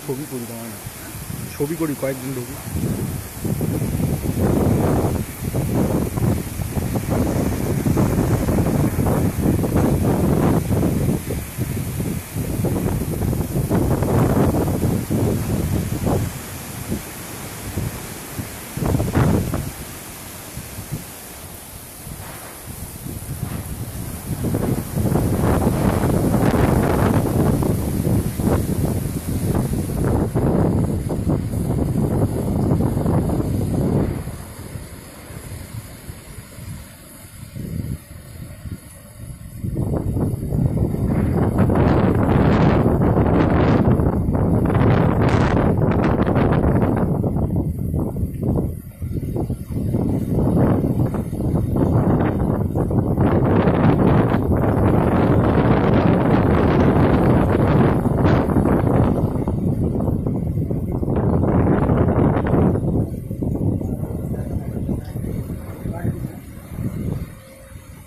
ছবি করি তোমার না, ছবি করি কয়েকদিন ঢুকি।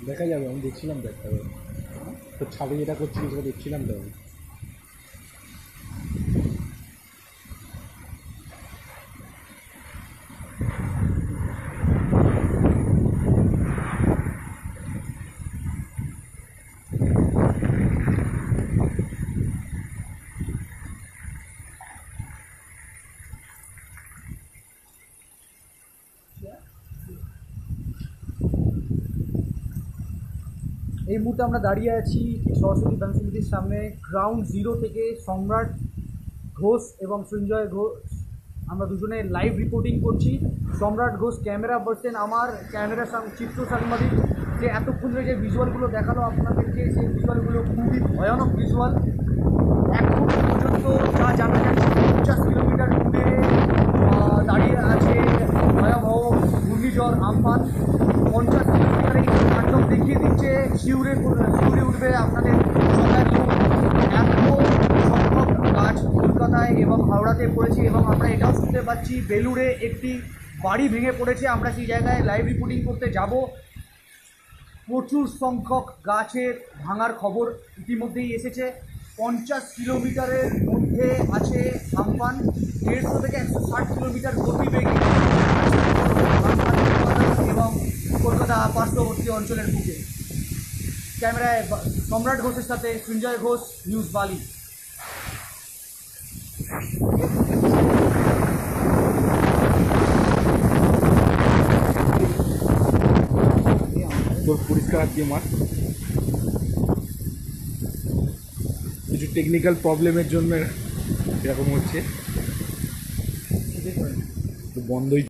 দেখা যাবে, আমি দেখছিলাম তো একটা তো ছাদে যেটা করছিলি সেটা দেখছিলাম তো আমি। এই মুহূর্তে আমরা দাঁড়িয়ে আছি সরস্বতী ব্যাংক সমিতির সামনে, গ্রাউন্ড জিরো থেকে সম্রাট ঘোষ এবং সঞ্জয় ঘোষ আমরা দুজনে লাইভ রিপোর্টিং করছি। সম্রাট ঘোষ ক্যামেরা পার্সন, আমার ক্যামেরার চিত্র সাংবাদিক। যে এতক্ষণ ধরে যে ভিজুয়ালগুলো দেখালো আপনাদেরকে, সেই ভিজুয়ালগুলো খুবই ভয়ানক ভিজুয়াল। এখন পর্যন্ত যা জানা যাচ্ছে 50 কিলোমিটার দূরে দাঁড়িয়ে আছে ভয়াবহ ঘূর্ণিঝড় আমফান। 50 কিলোমিটারে তাণ্ডব দেখিয়ে দিচ্ছে, শিউরে উঠবে আপনাদের সবাই। এত সংখ্যক গাছ কলকাতায় এবং হাওড়াতে পড়েছে, এবং আমরা এটাও শুনতে পাচ্ছি বেলুড়ে একটি বাড়ি ভেঙে পড়েছে। আমরা সেই জায়গায় লাইভ রিপোর্টিং করতে যাব। প্রচুর সংখ্যক গাছের ভাঙার খবর ইতিমধ্যেই এসেছে। 50 কিলোমিটারের মধ্যে আছে আমফান, 150 থেকে 160 কিলোমিটার গতিবেগে এবং কলকাতা পার্শ্ববর্তী অঞ্চলের বুকে। ক্যামেরায় সম্রাট ঘোষের সাথে সঞ্জয় ঘোষ, নিউজ বালি। তোর পরিষ্কার দিয়ে মার, কিছু টেকনিক্যাল প্রবলেমের জন্য এরকম হচ্ছে, তো বন্ধই।